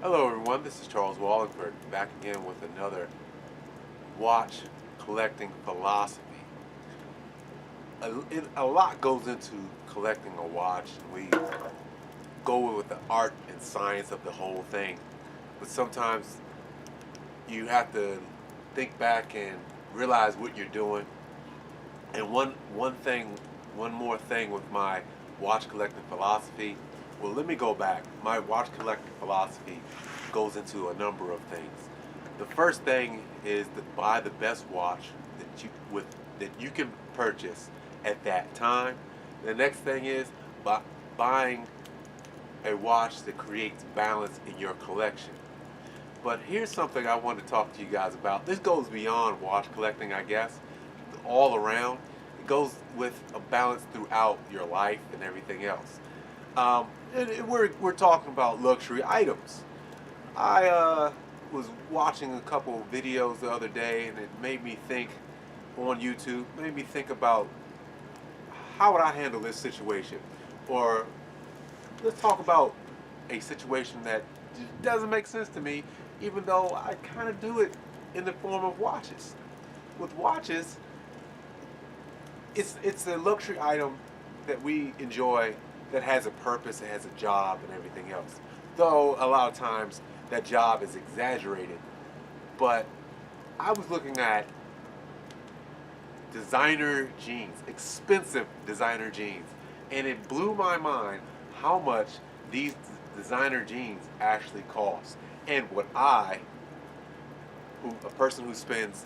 Hello everyone, this is Charles Walhingford, back again with another watch collecting philosophy. A lot goes into collecting a watch, and we go with the art and science of the whole thing. But sometimes you have to think back and realize what you're doing. And one more thing with my watch collecting philosophy. Well, let me go back. My watch collecting philosophy goes into a number of things. The first thing is to buy the best watch that you can purchase at that time. The next thing is buying a watch that creates balance in your collection. But here's something I want to talk to you guys about. This goes beyond watch collecting, I guess, all around. It goes with a balance throughout your life and everything else. We're talking about luxury items. I was watching a couple of videos the other day, and it made me think on YouTube, made me think about how would I handle this situation? Or let's talk about a situation that doesn't make sense to me, even though I kind of do it in the form of watches. With watches, it's a luxury item that we enjoy that has a purpose, it has a job and everything else. Though a lot of times that job is exaggerated. But I was looking at designer jeans, expensive designer jeans, and it blew my mind how much these designer jeans actually cost. And what a person who spends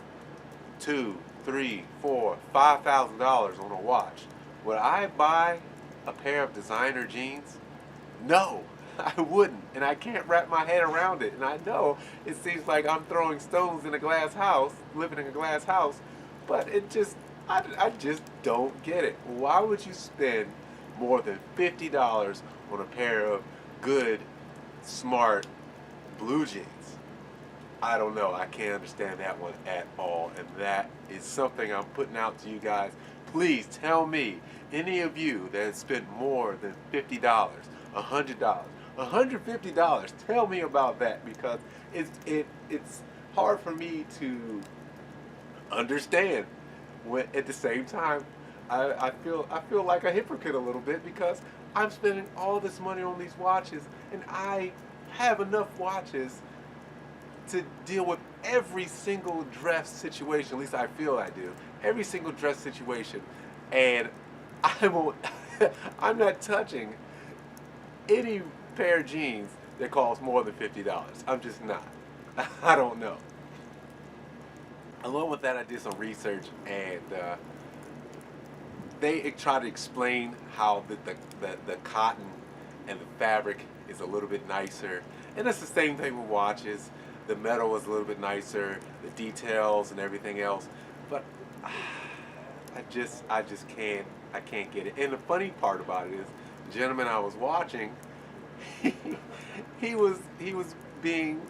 two, three, four, $5,000 on a watch, would I buy a pair of designer jeans? No, I wouldn't, and I can't wrap my head around it. And I know it seems like I'm throwing stones in a glass house, living in a glass house, but I just don't get it. Why would you spend more than $50 on a pair of good, smart blue jeans? I don't know. I can't understand that one at all. And that is something I'm putting out to you guys. Please tell me, any of you that have spent more than $50, $100, $150, tell me about that, because it's hard for me to understand. When at the same time, I feel like a hypocrite a little bit, because I'm spending all this money on these watches, and I have enough watches to deal with every single dress situation. At least I feel I do. Every single dress situation, and I won't. I'm not touching any pair of jeans that cost more than $50. I'm just not. I don't know. Along with that, I did some research, and they try to explain how the cotton and the fabric is a little bit nicer, and it's the same thing with watches. The metal is a little bit nicer, the details and everything else, but I just can't get it. And the funny part about it is, the gentleman I was watching, he was being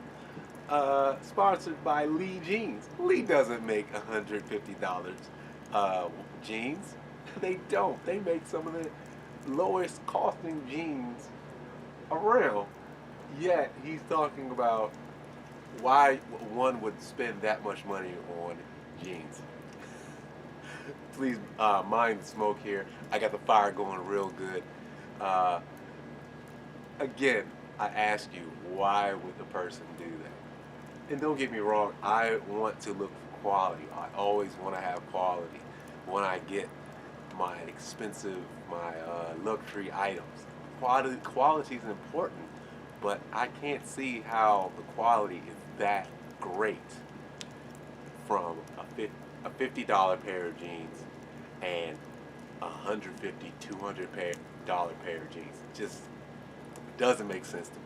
sponsored by Lee Jeans. Lee doesn't make $150 jeans. They don't. They make some of the lowest costing jeans around. Yet he's talking about why one would spend that much money on jeans. Please mind the smoke here. I got the fire going real good. Again, I ask you, why would the person do that? And don't get me wrong, I want to look for quality. I always want to have quality when I get my luxury items. Quality is important, but I can't see how the quality is that great from a $50 pair of jeans and $150, $200 pair of jeans. It just doesn't make sense to me.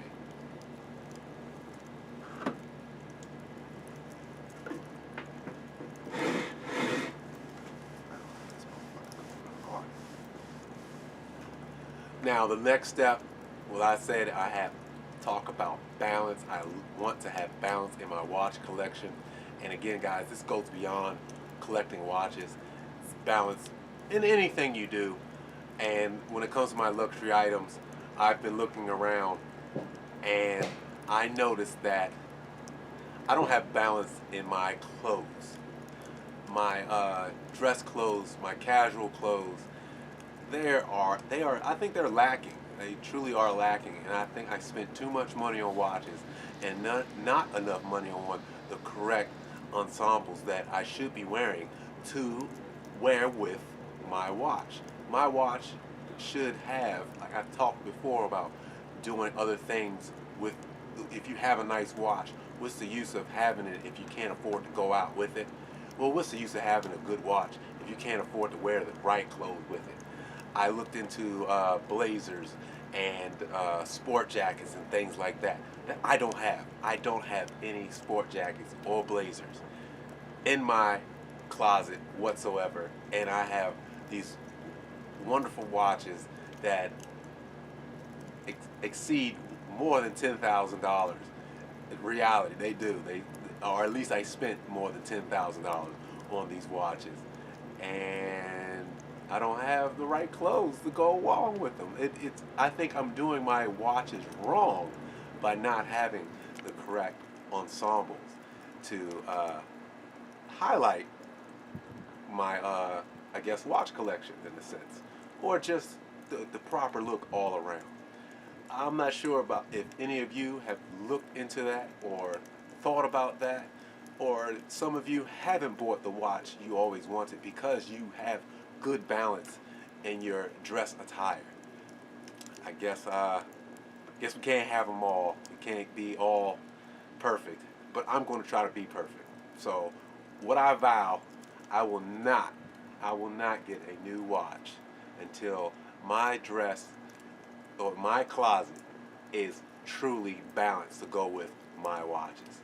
Now the next step, well, I said I have talk about balance. I want to have balance in my watch collection. And again, guys, this goes beyond collecting watches. It's balance in anything you do. And when it comes to my luxury items, I've been looking around, and I noticed that I don't have balance in my clothes. My dress clothes, my casual clothes, I think they're lacking. They truly are lacking, and I think I spent too much money on watches and not enough money on the correct ensembles that I should be wearing to wear with my watch. My watch should have, like I've talked before about doing other things with, if you have a nice watch, what's the use of having it if you can't afford to go out with it? Well, what's the use of having a good watch if you can't afford to wear the right clothes with it? I looked into blazers and sport jackets and things like that I don't have. I don't have any sport jackets or blazers in my closet whatsoever, and I have these wonderful watches that exceed more than $10,000. In reality, they do. Or at least I spent more than $10,000 on these watches, and I don't have the right clothes to go along with them. I think I'm doing my watches wrong by not having the correct ensembles to highlight my, I guess, watch collection in a sense, or just the proper look all around. I'm not sure about if any of you have looked into that or thought about that, or some of you haven't bought the watch you always wanted because you have good balance in your dress attire. I guess we can't have them all. We can't be all perfect, but I'm going to try to be perfect. So, what I vow, I will not, I will not get a new watch until my dress or my closet is truly balanced to go with my watches.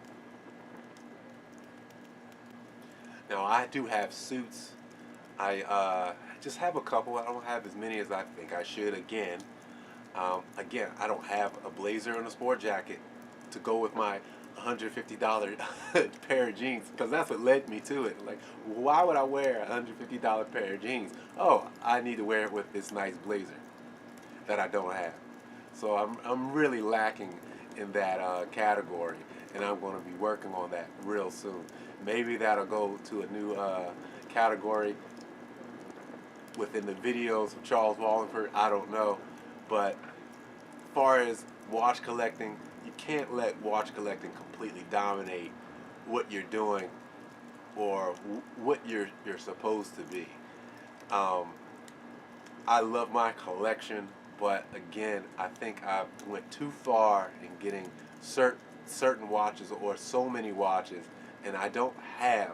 Now, I do have suits. I just have a couple. I don't have as many as I think I should. Again, I don't have a blazer and a sport jacket to go with my $150 pair of jeans, because that's what led me to it. Like, why would I wear a $150 pair of jeans? Oh, I need to wear it with this nice blazer that I don't have. So I'm really lacking in that category, and I'm going to be working on that real soon. Maybe that'll go to a new category within the videos of Charles Walhingford. I don't know, but as far as watch collecting, you can't let watch collecting completely dominate what you're doing or what you're supposed to be. I love my collection, but again, I think I went too far in getting certain watches, or so many watches, and I don't have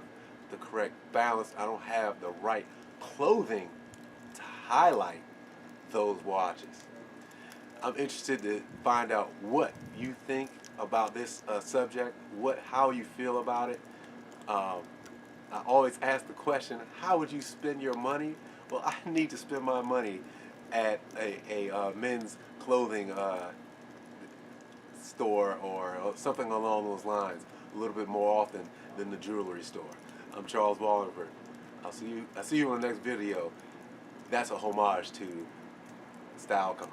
the correct balance. I don't have the right clothing to highlight those watches. I'm interested to find out what you think about this subject, how you feel about it. I always ask the question, how would you spend your money? Well, I need to spend my money at a men's clothing store, or something along those lines, a little bit more often than the jewelry store. I'm Charles Walhingford. I see you in the next video. That's a homage to StyleCon.